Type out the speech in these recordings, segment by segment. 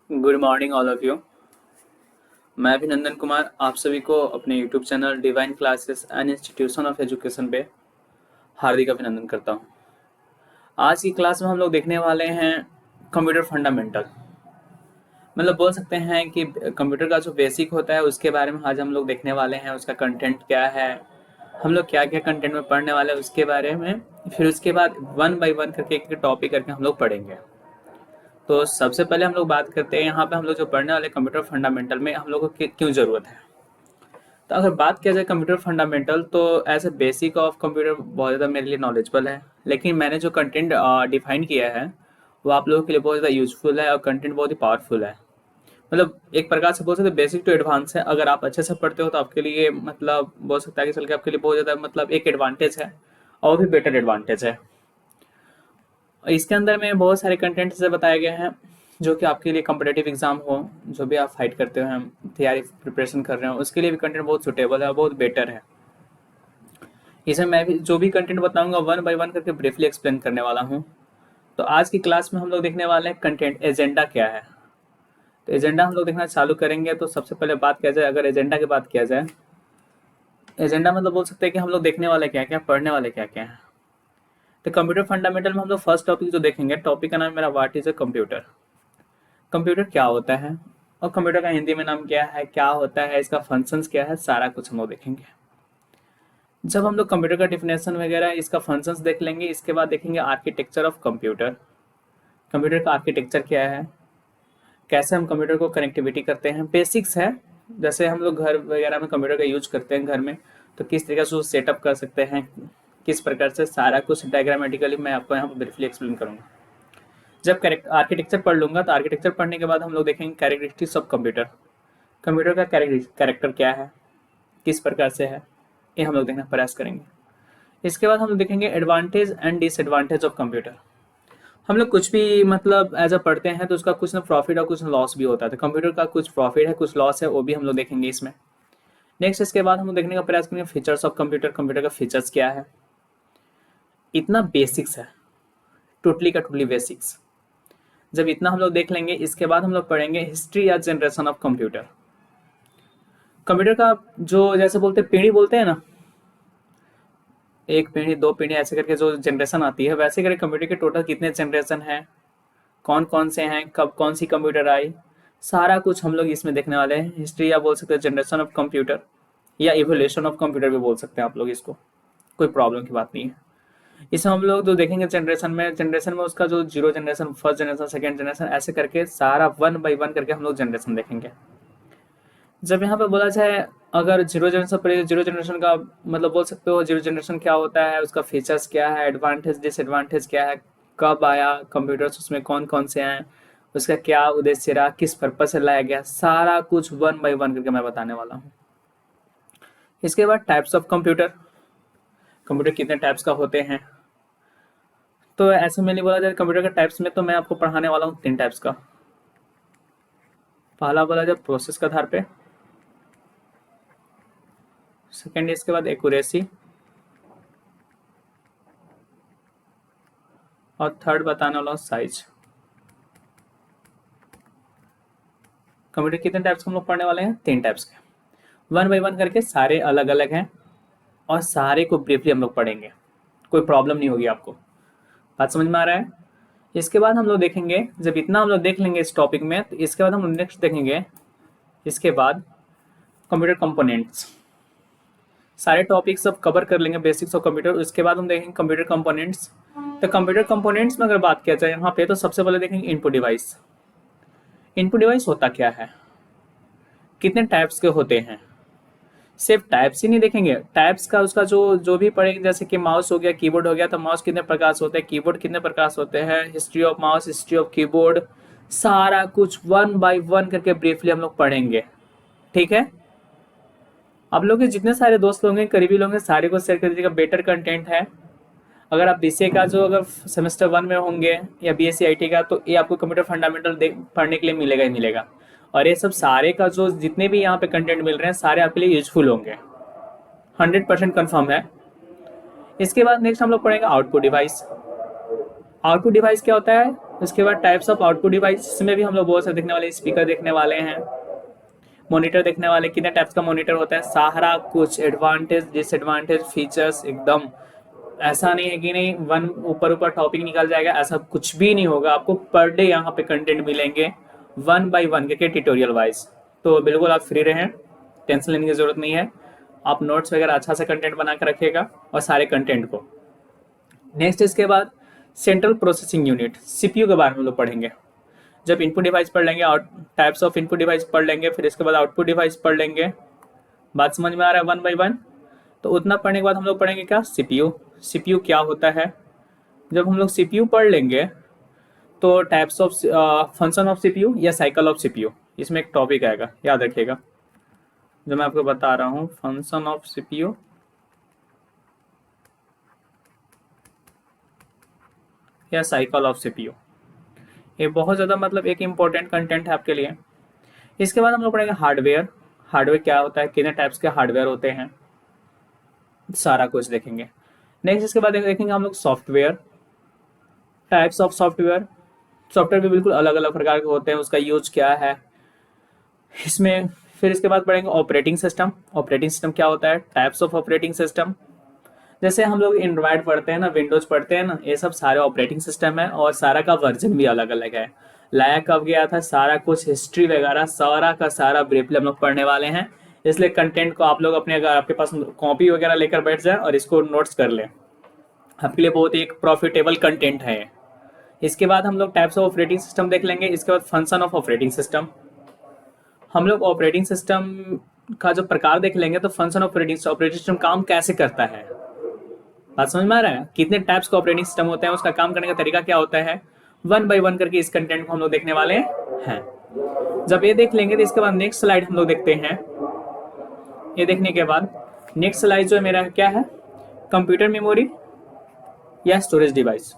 Good morning all of you. मैं अभिनंदन कुमार आप सभी को अपने YouTube channel divine classes and institution of education पे हार्दिक अभिनंदन करता हूँ। आज की क्लास में हम लोग देखने वाले हैं कंप्यूटर फंडामेंटल। मतलब बोल सकते हैं कि कंप्यूटर का जो बेसिक होता है उसके बारे में आज हम लोग देखने वाले हैं। उसका कंटेंट क्या है, हम लोग क्या क्या कंटेंट में पढ़ने वाले हैं उसके बारे में। फिर उसके बाद वन बाय वन करके एक टॉपिक करके हम लोग पढ़ेंगे। तो सबसे पहले हम लोग बात करते हैं यहाँ पे हम लोग जो पढ़ने वाले कंप्यूटर फंडामेंटल में हम लोग को क्यों ज़रूरत है। तो अगर बात किया जाए कंप्यूटर फंडामेंटल तो as a basic of computer बहुत ज़्यादा मेरे लिए नॉलेजेबल है, लेकिन मैंने जो कंटेंट डिफाइन किया है वो आप लोगों के लिए बहुत ज़्यादा यूजफुल है और कंटेंट बहुत ही पावरफुल है। मतलब एक प्रकार से बोल सकते हैं बेसिक टू एडवांस है। अगर आप अच्छे से पढ़ते हो तो आपके लिए मतलब बोल सकता है कि चल के आपके लिए बहुत ज़्यादा मतलब एक एडवांटेज है और भी बेटर एडवांटेज है। इसके अंदर में बहुत सारे कंटेंट से बताए गए हैं जो कि आपके लिए कॉम्पिटेटिव एग्जाम हो, जो भी आप फाइट करते हो, तैयारी प्रिपरेशन कर रहे हो, उसके लिए भी कंटेंट बहुत सुटेबल है और बहुत बेटर है। इसे मैं भी जो भी कंटेंट बताऊंगा वन बाय वन करके ब्रीफली एक्सप्लेन करने वाला हूँ। तो आज की क्लास में हम लोग देखने वाले हैं कंटेंट एजेंडा क्या है। तो एजेंडा हम लोग देखना चालू करेंगे। तो सबसे पहले बात किया जाए, अगर एजेंडा की बात किया जाए, एजेंडा मतलब बोल सकते हैं कि हम लोग देखने वाले क्या क्या, पढ़ने वाले क्या क्या है। तो कंप्यूटर फंडामेंटल में हम लोग फर्स्ट टॉपिक जो देखेंगे, टॉपिक का नाम है मेरा what is a computer. Computer क्या होता है और कंप्यूटर का हिंदी में नाम क्या है, क्या होता है, इसका फंक्शंस क्या है, सारा कुछ हम लोग देखेंगे। जब हम लोग कंप्यूटर का डिफिनेशन वगैरह इसका फंक्शंस देख लेंगे, इसके बाद देखेंगे आर्किटेक्चर ऑफ कंप्यूटर। कंप्यूटर का आर्किटेक्चर क्या है, कैसे हम कंप्यूटर को कनेक्टिविटी करते हैं, बेसिक्स है। जैसे हम लोग घर वगैरह में कंप्यूटर का यूज करते हैं घर में, तो किस तरीके से उसको सेटअप कर सकते हैं, किस प्रकार से, सारा कुछ डायग्रामेटिकली मैं आपको यहाँ पर ब्रीफली एक्सप्लेन करूँगा। जब आर्किटेक्चर पढ़ लूंगा तो आर्किटेक्चर पढ़ने के बाद हम लोग देखेंगे कैरेक्टरिस्टिक्स ऑफ कंप्यूटर। कंप्यूटर का कैरेक्टर क्या है, किस प्रकार से है, ये हम लोग देखने का प्रयास करेंगे। इसके बाद हम लोग देखेंगे advantage and disadvantage of computer. हम लोग कुछ भी मतलब एज अ पढ़ते हैं तो उसका कुछ ना प्रॉफिट और कुछ ना लॉस भी होता है। तो कंप्यूटर का कुछ प्रॉफिट है कुछ लॉस है, वो भी हम लोग देखेंगे इसमें। नेक्स्ट इसके बाद हम लोग देखने का प्रयास करेंगे फीचर्स ऑफ कंप्यूटर। कंप्यूटर का फीचर्स क्या है, इतना बेसिक्स है, टोटली का टोटली बेसिक्स। जब इतना हम लोग देख लेंगे, इसके बाद हम लोग पढ़ेंगे हिस्ट्री या जनरेशन ऑफ कंप्यूटर। कंप्यूटर का जो जैसे बोलते हैं पीढ़ी बोलते हैं ना, एक पीढ़ी दो पीढ़ी ऐसे करके जो जनरेशन आती है, वैसे करके कंप्यूटर के टोटल कितने जनरेशन है, कौन कौन से हैं, कब कौन सी कंप्यूटर आई, सारा कुछ हम लोग इसमें देखने वाले हैं। हिस्ट्री या बोल सकते हैं जनरेशन ऑफ कंप्यूटर, या इवोल्यूशन ऑफ कंप्यूटर भी बोल सकते हैं आप लोग इसको, कोई प्रॉब्लम की बात नहीं है। इसमें हम लोग जो देखेंगे जनरेशन में उसका जो zero generation, first generation, second generation, ऐसे करके सारा वन बाय वन करके हम लोग जनरेशन देखेंगे। जब यहाँ पे बोला जाए अगर जीरो जनरेशन पर, जीरो जनरेशन का मतलब बोल सकते हो जीरो जनरेशन क्या होता है, उसका फीचर्स क्या है, एडवांटेज डिसएडवांटेज क्या है, कब आया कंप्यूटर्स, उसमें कौन कौन से हैं, उसका क्या उद्देश्य रहा, किस पर्पज से लाया गया, सारा कुछ वन बाय वन करके मैं बताने वाला हूँ। इसके बाद टाइप्स ऑफ कंप्यूटर, कंप्यूटर कितने टाइप्स का होते हैं। तो ऐसे में नहीं बोला जाए कंप्यूटर के टाइप्स में, तो मैं आपको पढ़ाने वाला हूँ तीन टाइप्स का। पहला बोला जाए प्रोसेस के आधार पे, सेकेंड इसके बाद एक्यूरेसी, और थर्ड बताने वाला हूँ साइज। कंप्यूटर कितने टाइप्स के हम लोग पढ़ने वाले हैं, तीन टाइप्स के, वन बाय वन करके सारे अलग अलग हैं और सारे को ब्रीफली हम लोग पढ़ेंगे, कोई प्रॉब्लम नहीं होगी आपको। बात समझ में आ रहा है। इसके बाद हम लोग देखेंगे, जब इतना हम लोग देख लेंगे इस टॉपिक में, तो इसके बाद हम लोग नेक्स्ट देखेंगे इसके बाद कंप्यूटर कंपोनेंट्स। सारे टॉपिक सब कवर कर लेंगे बेसिक्स ऑफ कंप्यूटर। उसके बाद हम देखेंगे कंप्यूटर कंपोनेंट्स। तो कंप्यूटर कंपोनेंट्स में अगर बात किया जाए यहाँ पे, तो सबसे पहले देखेंगे इनपुट डिवाइस। इनपुट डिवाइस होता क्या है, कितने टाइप्स के होते हैं, सिर्फ टाइप्स ही नहीं देखेंगे, टाइप्स का उसका जो जो भी पढ़ेंगे, जैसे कि माउस हो गया, कीबोर्ड हो गया, तो माउस कितने प्रकार से होते हैं, कीबोर्ड कितने प्रकार से होते हैं, history of mouse, history of keyboard, सारा कुछ वन बाय वन करके ब्रीफली हम लोग पढ़ेंगे। ठीक है, आप लोग के जितने सारे दोस्त होंगे, करीबी लोग हैं, सारे को शेयर कर दीजिएगा, बेटर कंटेंट है। अगर आप बीसीए का जो अगर सेमेस्टर वन में होंगे या बीएससी आईटी का, तो ये आपको कंप्यूटर फंडामेंटल पढ़ने के लिए मिलेगा ही मिलेगा। और ये सब सारे का जो जितने भी यहाँ पे कंटेंट मिल रहे हैं, सारे आपके लिए यूजफुल होंगे, 100% कन्फर्म है। इसके बाद नेक्स्ट हम लोग पढ़ेंगे आउटपुट डिवाइस। आउटपुट डिवाइस क्या होता है, उसके बाद टाइप्स ऑफ आउटपुट डिवाइस, इसमें भी हम लोग बहुत सारे देखने वाले, स्पीकर देखने वाले हैं, मॉनिटर देखने वाले, कितने टाइप्स का मॉनिटर होता है, सारा कुछ एडवांटेज डिसएडवांटेज फीचर्स एकदम। ऐसा नहीं है कि नहीं वन ऊपर ऊपर टॉपिक निकल जाएगा, ऐसा कुछ भी नहीं होगा। आपको पर डे यहाँ पे कंटेंट मिलेंगे 1 by 1 के ट्यूटोरियल वाइज। तो बिल्कुल आप फ्री रहें, टेंशन लेने की जरूरत नहीं है। आप नोट्स वगैरह अच्छा सा कंटेंट बना कर रखिएगा और सारे कंटेंट को। नेक्स्ट इसके बाद सेंट्रल प्रोसेसिंग यूनिट, सीपीयू के बारे में हम लोग पढ़ेंगे। जब इनपुट डिवाइस पढ़ लेंगे और टाइप्स ऑफ इनपुट डिवाइस पढ़ लेंगे, फिर इसके बाद आउटपुट डिवाइस पढ़ लेंगे। बात समझ में आ रहा है 1 by 1? तो उतना पढ़ने के बाद हम लोग पढ़ेंगे क्या, सीपीयू। सीपीयू क्या होता है? जब हम लोग सीपीयू पढ़ लेंगे तो types of function of CPU या साइकिल ऑफ सीपीयू, इसमें एक टॉपिक आएगा, याद रखिएगा जो मैं आपको बता रहा हूँ, फंक्शन ऑफ सीपीयू या साइकिल ऑफ सीपीयू। ये बहुत ज़्यादा मतलब एक इम्पोर्टेंट कंटेंट है आपके लिए। इसके बाद हम लोग पढ़ेंगे हार्डवेयर। हार्डवेयर क्या होता है, कितने टाइप्स के हार्डवेयर होते हैं, सारा कुछ देखेंगे। नेक्स्ट इसके बाद देखेंगे हम लोग software, types of software. Software भी बिल्कुल अलग अलग प्रकार के होते हैं, उसका यूज क्या है इसमें। फिर इसके बाद पढ़ेंगे ऑपरेटिंग सिस्टम। ऑपरेटिंग सिस्टम क्या होता है, टाइप्स ऑफ ऑपरेटिंग सिस्टम। जैसे हम लोग एंड्रॉयड पढ़ते हैं ना, विंडोज पढ़ते हैं ना, ये सब सारे ऑपरेटिंग सिस्टम है और सारा का वर्जन भी अलग अलग है। लाया कब गया था, सारा कुछ हिस्ट्री वगैरह सारा का सारा ब्रीफली हम लोग पढ़ने वाले हैं। इसलिए कंटेंट को आप लोग अपने, अगर आपके पास कॉपी वगैरह लेकर बैठ जाए और इसको नोट्स कर लें, आपके लिए बहुत ही एक प्रॉफिटेबल कंटेंट है। इसके बाद हम लोग टाइप्स ऑफ ऑपरेटिंग सिस्टम देख लेंगे। इसके बाद फंक्शन ऑफ ऑपरेटिंग सिस्टम। हम लोग ऑपरेटिंग सिस्टम का जो प्रकार देख लेंगे, तो फंक्शन ऑफ ऑपरेटिंग सिस्टम काम कैसे करता है, बात समझ में आ रहा है, कितने टाइप्स का ऑपरेटिंग सिस्टम होते हैं, उसका काम करने का तरीका क्या होता है, 1 by 1 करके इस कंटेंट को हम लोग देखने वाले हैं। जब ये देख लेंगे तो इसके बाद नेक्स्ट स्लाइड हम लोग देखते हैं। ये देखने के बाद नेक्स्ट स्लाइड जो है मेरा क्या है, कंप्यूटर मेमोरी या स्टोरेज डिवाइस।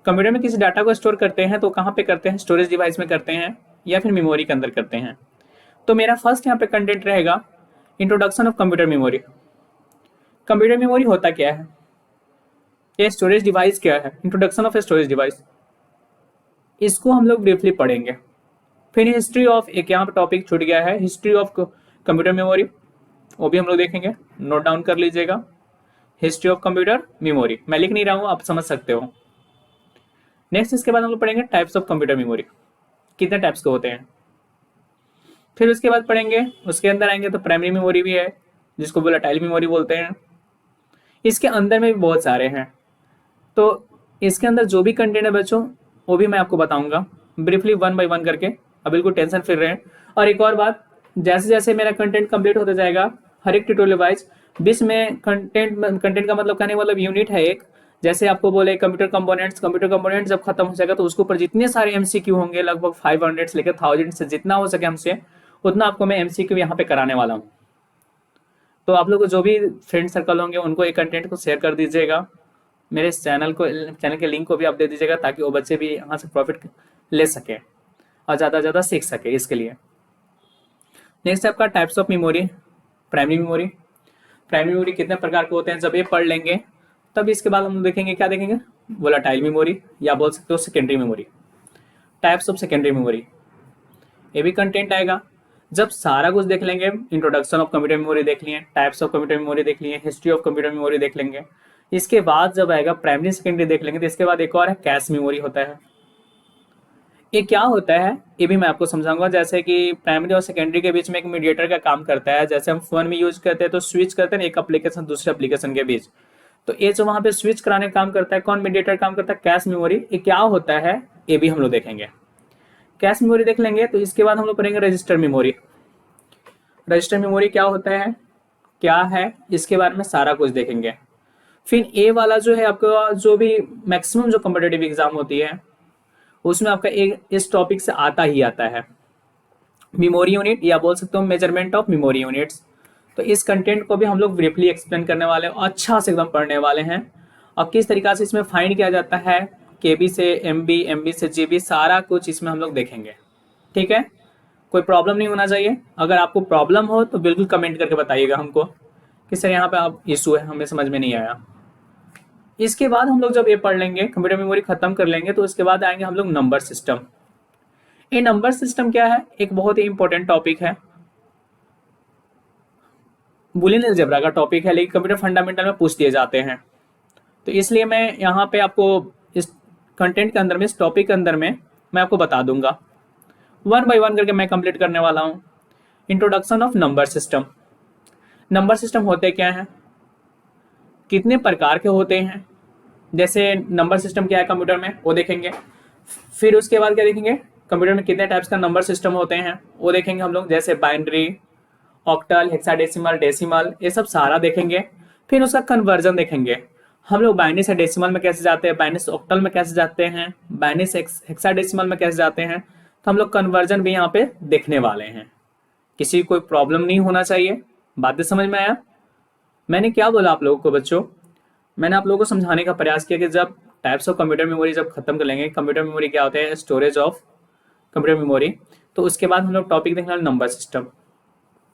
कंप्यूटर में किसी डाटा को स्टोर करते हैं तो कहाँ पे करते हैं, स्टोरेज डिवाइस में करते हैं या फिर मेमोरी के अंदर करते हैं। तो मेरा फर्स्ट यहाँ पे कंटेंट रहेगा introduction of computer memory. Computer memory होता क्या है, ये स्टोरेज डिवाइस क्या है, इंट्रोडक्शन ऑफ स्टोरेज डिवाइस, इसको हम लोग ब्रीफली पढ़ेंगे। फिर हिस्ट्री ऑफ, एक यहाँ पर टॉपिक छूट गया है, हिस्ट्री ऑफ कंप्यूटर मेमोरी, वो भी हम लोग देखेंगे, नोट डाउन कर लीजिएगा। हिस्ट्री ऑफ कंप्यूटर मेमोरी मैं लिख नहीं रहा हूँ, आप समझ सकते हो। नेक्स्ट इसके बाद हम लोग पढ़ेंगे टाइप्स ऑफ कंप्यूटर मेमोरी, कितने टाइप्स के होते हैं। फिर उसके बाद पढ़ेंगे, उसके अंदर आएंगे तो प्राइमरी मेमोरी भी है, जिसको वोलेटाइल मेमोरी बोलते हैं। इसके अंदर में भी बहुत सारे हैं, तो इसके अंदर जो भी कंटेंट है बच्चों, वो भी मैं आपको बताऊंगा ब्रीफली 1 by 1 करके। अब बिल्कुल टेंशन फ्री रहें। और एक और बात, जैसे जैसे मेरा कंटेंट कंप्लीट होता जाएगा, हर एक ट्यूटोरियल वाइज 20 में कंटेंट का मतलब कहने का मतलब यूनिट है एक। जैसे आपको बोले कंप्यूटर कंपोनेंट्स जब खत्म हो जाएगा तो उसके ऊपर जितने सारे एमसीक्यू होंगे, लगभग 500 से लेकर 1000 से जितना हो सके हमसे उतना आपको मैं एमसीक्यू यहाँ पे कराने वाला हूँ। तो आप लोग को जो भी फ्रेंड सर्कल होंगे उनको ये कंटेंट को शेयर कर दीजिएगा। मेरे चैनल के लिंक को भी आप दे दीजिएगा, ताकि वो बच्चे भी यहाँ से प्रॉफिट ले सके और ज़्यादा से ज़्यादा सीख सके इसके लिए। नेक्स्ट आपका types of memory, primary memory. Primary memory कितने प्रकार के होते हैं, जब ये पढ़ लेंगे तब इसके बाद हम देखेंगे, क्या देखेंगे, वोलेटाइल मेमोरी या बोल सकते हो secondary memory. Types of secondary memory, ये भी कंटेंट आएगा। जब सारा कुछ देख लेंगे, इंट्रोडक्शन ऑफ कंप्यूटर मेमोरी देख लिए, टाइप्स ऑफ कंप्यूटर मेमोरी देख लिए, हिस्ट्री ऑफ कंप्यूटर मेमोरी देख लेंगे, इसके बाद जब आएगा प्राइमरी सेकेंडरी देख लेंगे, तो इसके बाद एक और है कैश मेमोरी होता है। ये क्या होता है ये भी मैं आपको समझाऊंगा। जैसे कि प्राइमरी और सेकेंडरी के बीच में एक मीडिएटर का काम करता है। जैसे हम फोन में यूज करते हैं तो स्विच करते हैं एक एप्लीकेशन दूसरे एप्लीकेशन के बीच, तो ये जो वहां पे स्विच कराने का काम करता है, कौन मीडिएटर काम करता है, कैश मेमोरी। ये क्या होता है ये भी हम लोग देखेंगे। कैश मेमोरी देख लेंगे तो इसके बाद हम लोग पढ़ेंगे रजिस्टर मेमोरी। रजिस्टर मेमोरी क्या होता है, क्या है, इसके बारे में सारा कुछ देखेंगे। फिर ए वाला जो है आपका, जो भी मैक्सिमम जो कॉम्पिटेटिव एग्जाम होती है उसमें आपका एक इस टॉपिक से आता ही आता है, मेमोरी यूनिट या बोल सकते हो मेजरमेंट ऑफ मेमोरी यूनिट्स। तो इस कंटेंट को भी हम लोग ब्रीफली एक्सप्लेन करने वाले हैं, अच्छा से एकदम पढ़ने वाले हैं। और किस तरीका से इसमें फाइंड किया जाता है, केबी से एमबी, एमबी से जीबी, सारा कुछ इसमें हम लोग देखेंगे। ठीक है, कोई प्रॉब्लम नहीं होना चाहिए। अगर आपको प्रॉब्लम हो तो बिल्कुल कमेंट करके बताइएगा हमको कि सर यहाँ पे आप इशू है, हमें समझ में नहीं आया। इसके बाद हम लोग जब ये पढ़ लेंगे, कंप्यूटर मेमोरी खत्म कर लेंगे, तो उसके बाद आएंगे हम लोग नंबर सिस्टम। ये नंबर सिस्टम क्या है, एक बहुत ही इंपॉर्टेंट टॉपिक है, बुलियन अलजेब्रा का टॉपिक है, लेकिन कंप्यूटर फंडामेंटल में पूछ दिए जाते हैं। तो इसलिए मैं यहाँ पे आपको इस कंटेंट के अंदर में, इस टॉपिक के अंदर में मैं आपको बता दूंगा, वन बाय वन करके मैं कंप्लीट करने वाला हूँ। Introduction of number system. Number system होते क्या हैं, कितने प्रकार के होते हैं, जैसे नंबर सिस्टम क्या है कंप्यूटर में वो देखेंगे। फिर उसके बाद क्या देखेंगे, कंप्यूटर में कितने टाइप्स का नंबर सिस्टम होते हैं वो देखेंगे हम लोग, जैसे बाइनरी, ऑक्टल, हेक्साडेसिमल, डेसिमल, ये सब सारा देखेंगे। फिर उसका कन्वर्जन देखेंगे, हम लोग बाइनरी से डेसिमल में कैसे जाते हैं, बाइनरी से ऑक्टल में कैसे जाते हैं, बाइनरी से हेक्साडेसिमल में कैसे जाते हैं। तो हम लोग कन्वर्जन भी यहाँ पे देखने वाले हैं। किसी कोई प्रॉब्लम नहीं होना चाहिए। बातें समझ में आया? मैंने क्या बोला आप लोगों को बच्चों, मैंने आप लोगों को समझाने का प्रयास किया कि जब टाइप्स ऑफ कंप्यूटर मेमोरी जब खत्म कर लेंगे, कंप्यूटर मेमोरी क्या होता है, स्टोरेज ऑफ कंप्यूटर मेमोरी, तो उसके बाद हम लोग टॉपिक देखने वाले नंबर सिस्टम।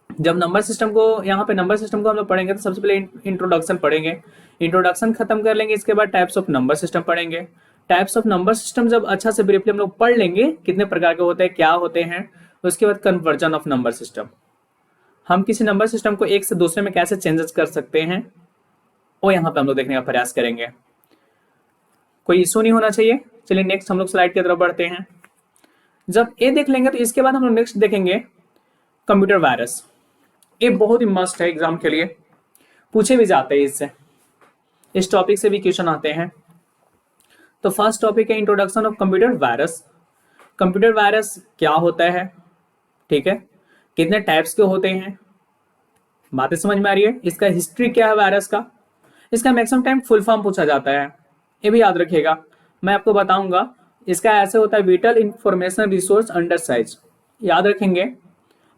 जब नंबर सिस्टम को, यहाँ पे नंबर सिस्टम को हम लोग पढ़ेंगे तो सबसे पहले इंट्रोडक्शन पढ़ेंगे, इंट्रोडक्शन खत्म कर लेंगे, इसके बाद टाइप्स ऑफ नंबर सिस्टम पढ़ेंगे। टाइप्स ऑफ नंबर सिस्टम जब अच्छा से ब्रीफली हम लोग पढ़ लेंगे, कितने प्रकार के होते हैं, क्या होते हैं, उसके बाद कन्वर्जन ऑफ नंबर सिस्टम, हम किसी नंबर सिस्टम को एक से दूसरे में कैसे चेंजेस कर सकते हैं, वो यहाँ पे हम लोग देखने का प्रयास करेंगे। कोई इशू नहीं होना चाहिए। चलिए नेक्स्ट हम लोग स्लाइड की तरफ बढ़ते हैं। जब ये देख लेंगे तो इसके बाद हम लोग नेक्स्ट देखेंगे कंप्यूटर वायरस। ये बहुत ही मस्ट है, एग्जाम के लिए पूछे भी जाते हैं इससे, इस टॉपिक से भी क्वेश्चन आते हैं। तो फर्स्ट टॉपिक है introduction of computer virus. Computer virus क्या होता है, ठीक है, कितने टाइप्स के होते हैं, बातें समझ में आ रही है। इसका हिस्ट्री क्या है वायरस का, इसका मैक्सिमम टाइम फुल फॉर्म पूछा जाता है, ये भी याद रखिएगा, मैं आपको बताऊंगा। इसका ऐसे होता है whittle information resource under size, याद रखेंगे,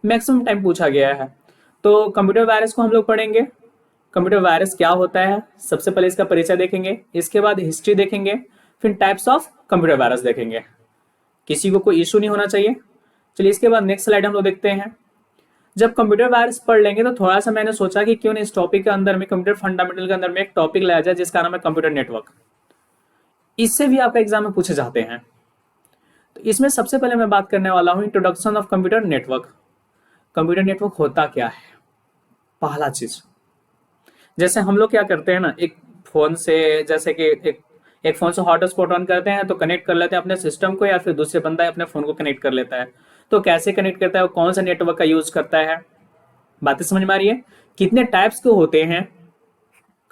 मैक्सिमम टाइम पूछा गया है। तो कंप्यूटर वायरस को हम लोग पढ़ेंगे। कंप्यूटर वायरस क्या होता है, सबसे पहले इसका परिचय देखेंगे, इसके बाद हिस्ट्री देखेंगे, फिर टाइप्स ऑफ कंप्यूटर वायरस देखेंगे। किसी को कोई इशू नहीं होना चाहिए। चलिए इसके बाद नेक्स्ट स्लाइड हम लोग देखते हैं। जब कंप्यूटर वायरस पढ़ लेंगे तो थोड़ा सा मैंने सोचा कि क्यों नहीं इस टॉपिक के अंदर में, कंप्यूटर फंडामेंटल के अंदर में एक टॉपिक लाया जाए जिसका नाम है कंप्यूटर नेटवर्क। इससे भी आपका एग्जाम में पूछे जाते हैं। तो इसमें सबसे पहले मैं बात करने वाला हूं introduction of computer network. Computer network होता क्या है, पहला चीज, जैसे हम लोग क्या करते हैं ना, एक फोन से, जैसे कि एक फोन से हॉटस्पॉट ऑन करते हैं तो कनेक्ट कर लेते हैं अपने सिस्टम को, या फिर दूसरे बंदा अपने फोन को कनेक्ट कर लेता है। तो कैसे कनेक्ट करता है, वो कौन सा नेटवर्क का यूज करता है, बातें समझ में आ रही है। कितने टाइप्स के होते हैं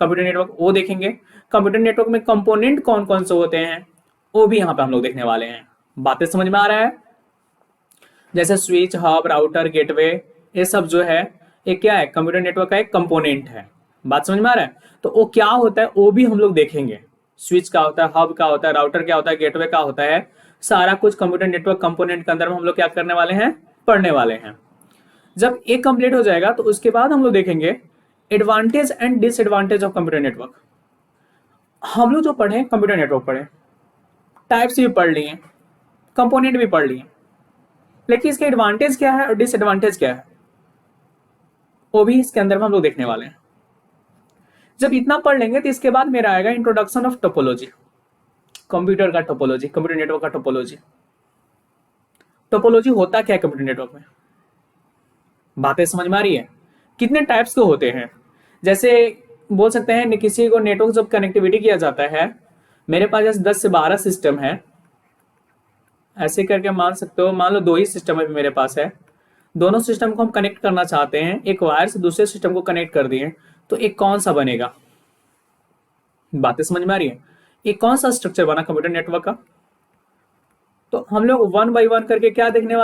कंप्यूटर नेटवर्क, वो देखेंगे। कंप्यूटर नेटवर्क में कंपोनेंट कौन कौन से होते हैं, वो भी यहाँ पे हम लोग देखने वाले हैं। बातें समझ में आ रहा है। जैसे स्विच, हब, राउटर, गेटवे, ये सब जो है ये क्या है, कंप्यूटर नेटवर्क का एक कंपोनेंट है। बात समझ में आ रहा है। तो वो क्या होता है वो भी हम लोग देखेंगे। स्विच क्या होता है, हब क्या होता है, राउटर क्या होता है, गेटवे क्या होता है, सारा कुछ कंप्यूटर नेटवर्क कंपोनेंट के अंदर में हम लोग क्या करने वाले हैं, पढ़ने वाले हैं। जब एक कंप्लीट हो जाएगा तो उसके बाद हम लोग देखेंगे advantage and disadvantage of computer network. हम लोग जो पढ़े कंप्यूटर नेटवर्क पढ़े, टाइप्स भी पढ़ लिए, कंपोनेंट भी पढ़ लिए, लेकिन इसके एडवांटेज क्या है और डिसएडवांटेज क्या है, वो भी इसके अंदर में हम लोग देखने वाले हैं। जब इतना पढ़ लेंगे तो इसके बाद मेरा आएगा इंट्रोडक्शन ऑफ टोपोलॉजी। कंप्यूटर का टोपोलॉजी, कंप्यूटर नेटवर्क का टोपोलॉजी। टोपोलॉजी होता क्या है कंप्यूटर नेटवर्क में, बातें समझ में आ रही है। कितने टाइप्स के होते हैं, जैसे बोल सकते हैं किसी को नेटवर्क जब कनेक्टिविटी किया जाता है, मेरे पास जैसे 10 से 12 सिस्टम है, ऐसे करके मान सकते हो, मान लो 2 ही सिस्टम है मेरे पास है, दोनों सिस्टम को हम कनेक्ट करना चाहते हैं, एक वायर से दूसरे सिस्टम को कनेक्ट कर दिए, तो एक कौन सा बनेगा, बातें समझ में आ रही है। एक कौन सा स्ट्रक्चर बना कंप्यूटर नेटवर्क का। तो हम लोग वन बाय वन करके क्या देखने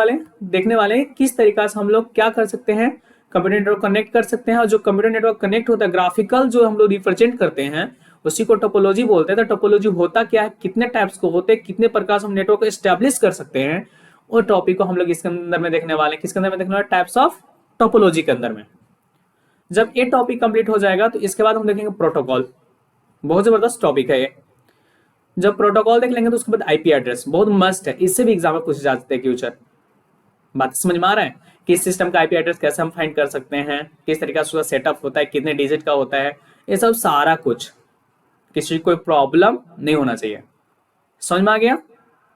वाले हैं किस तरीका से हम लोग क्या कर सकते हैं, कंप्यूटर नेटवर्क कनेक्ट कर सकते हैं। और जो कंप्यूटर नेटवर्क कनेक्ट होता है, ग्राफिकल जो हम लोग रिप्रेजेंट करते हैं, उसी को टोपोलॉजी बोलते हैं। तो टोपोलॉजी होता क्या है, कितने टाइप्स को होते हैं, कितने प्रकार से हम नेटवर्क को एस्टेब्लिश कर सकते हैं, और टॉपिक को हम लोग इसके अंदर में देखने वाले हैं। किसके अंदर में देखने वाले, टाइप्स ऑफ टोपोलॉजी के अंदर में। जब ये टॉपिक कंप्लीट हो जाएगा तो इसके बाद हम देखेंगे प्रोटोकॉल। बहुत जबरदस्त टॉपिक है ये। जब प्रोटोकॉल देख लेंगे तो उसके बाद आईपी एड्रेस, बहुत मस्ट है, इससे भी एग्जाम में पूछे जा सकते हैं फ्यूचर। बात समझ में आ रहा है, किस सिस्टम का आईपी एड्रेस कैसे हम फाइंड कर सकते हैं, किस तरीके से उसका सेटअप होता है, कितने डिजिट का होता है, ये सब सारा कुछ किसी को कोई प्रॉब्लम नहीं होना चाहिए। समझ में आ गया?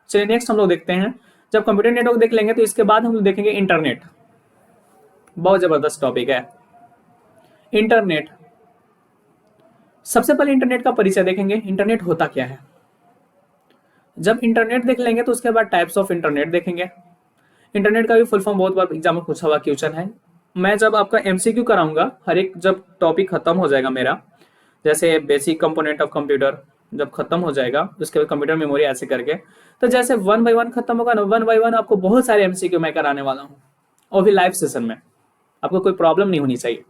चलिए नेक्स्ट हम लोग देखते हैं। जब कंप्यूटर नेटवर्क देख लेंगे तो इसके बाद हम लोग देखेंगे इंटरनेट। बहुत जबरदस्त टॉपिक है इंटरनेट। सबसे पहले इंटरनेट का परिचय देखेंगे, इंटरनेट होता क्या है। जब इंटरनेट देख लेंगे तो उसके बाद टाइप्स ऑफ इंटरनेट देखेंगे। इंटरनेट का भी फुल फॉर्म बहुत बार एग्जाम में पूछा हुआ क्वेश्चन है। मैं जब आपका एमसीक्यू कराऊंगा, हर एक जब टॉपिक खत्म हो जाएगा मेरा, जैसे बेसिक कंपोनेंट ऑफ कंप्यूटर जब खत्म हो जाएगा, उसके बाद कंप्यूटर मेमोरी ऐसे करके, तो जैसे वन बाय वन खत्म होगा ना, वन बाय वन आपको बहुत सारे एमसीक्यू मैं कराने वाला हूँ, और भी लाइव सेशन में। आपको कोई प्रॉब्लम नहीं होनी चाहिए।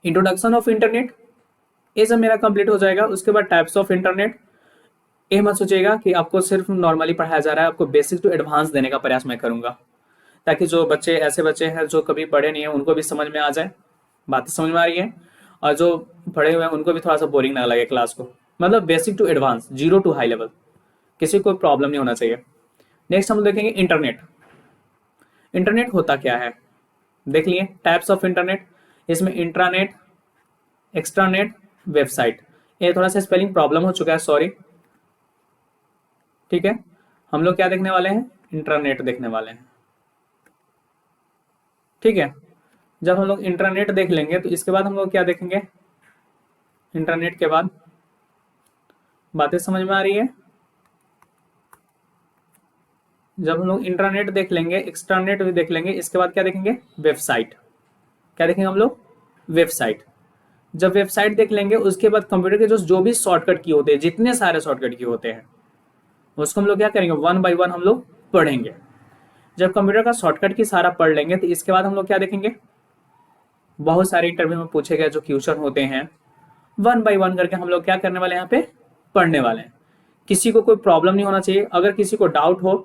इंट्रोडक्शन ऑफ इंटरनेट ये जब मेरा कंप्लीट हो जाएगा, उसके बाद टाइप्स ऑफ इंटरनेट। ये मत सोचिएगा कि आपको सिर्फ नॉर्मली पढ़ाया जा रहा है, आपको बेसिक टू एडवांस देने का प्रयास मैं करूंगा, ताकि जो बच्चे ऐसे बच्चे हैं जो कभी पढ़े नहीं है उनको भी समझ में आ जाए, बातें समझ में आ रही है, और जो पढ़े हुए हैं उनको भी थोड़ा सा बोरिंग ना लगे क्लास को। मतलब basic to advance, zero to high level, किसी को प्रॉब्लम नहीं होना चाहिए। नेक्स्ट हम देखेंगे इंटरनेट। इंटरनेट होता क्या है देख लिए। टाइप्स ऑफ इंटरनेट, इसमें इंट्रानेट, एक्स्ट्रानेट, वेबसाइट। ये थोड़ा सा स्पेलिंग प्रॉब्लम हो चुका है, सॉरी। ठीक है, हम लोग क्या देखने वाले हैं, इंटरनेट देखने वाले हैं। ठीक है, जब हम लोग इंटरनेट देख लेंगे तो इसके बाद हम लोग क्या देखेंगे, इंटरनेट के बाद बातें समझ में आ रही है। जब हम लोग इंटरनेट देख लेंगे, एक्सट्रानेट भी देख लेंगे, इसके बाद क्या देखेंगे, वेबसाइट। क्या देखेंगे हम लोग, वेबसाइट। जब वेबसाइट देख लेंगे उसके बाद कंप्यूटर के जो भी शॉर्टकट की होते हैं, जितने सारे शॉर्टकट की होते हैं, उसको हम लोग क्या करेंगे, वन बाय वन हम लोग पढ़ेंगे। जब कंप्यूटर का शॉर्टकट की सारा पढ़ लेंगे तो इसके बाद हम लोग क्या देखेंगे, बहुत सारे इंटरव्यू में पूछे गए जो क्वेश्चन होते हैं, वन बाय वन करके हम लोग क्या करने वाले हैं, यहाँ पे पढ़ने वाले हैं। किसी को कोई प्रॉब्लम नहीं होना चाहिए। अगर किसी को डाउट हो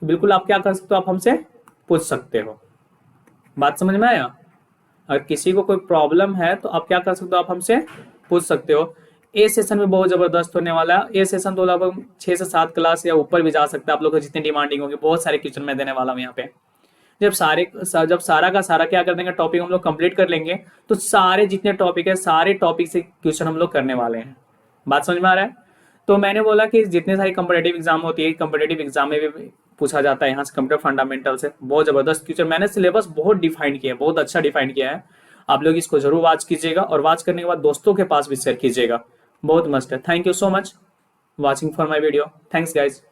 तो बिल्कुल आप क्या कर सकते हो, आप हमसे पूछ सकते हो। बात समझ में आया? अगर किसी को कोई प्रॉब्लम है तो आप क्या कर सकते हो, आप हमसे पूछ सकते हो। ए सेशन में बहुत जबरदस्त होने वाला है। ए सेशन तो लगभग 6 से 7 क्लास या ऊपर भी जा सकता है, आप लोग को जितनी डिमांडिंग होगी। बहुत सारे क्वेश्चन मैं देने वाला हूँ यहाँ पे। जब सारा का सारा क्या कर देंगे, टॉपिक हम लोग कंप्लीट कर लेंगे, तो सारे जितने टॉपिक है, सारे टॉपिक से क्वेश्चन हम लोग करने वाले हैं। बात समझ में आ रहा है? तो मैंने बोला कि जितने सारी कंपिटेटिव एग्जाम होती है, कंपिटेटिव एग्जाम में भी पूछा जाता है यहाँ से कंप्यूटर फंडामेंटल से बहुत जबरदस्त क्वेश्चन। मैंने सिलेबस बहुत डिफाइन किया है, बहुत अच्छा डिफाइन किया है। आप लोग इसको जरूर वॉच कीजिएगा, और वॉच करने के बाद दोस्तों के पास भी शेयर कीजिएगा। बहुत मस्त है। Thank you so much watching for my video. Thanks guys.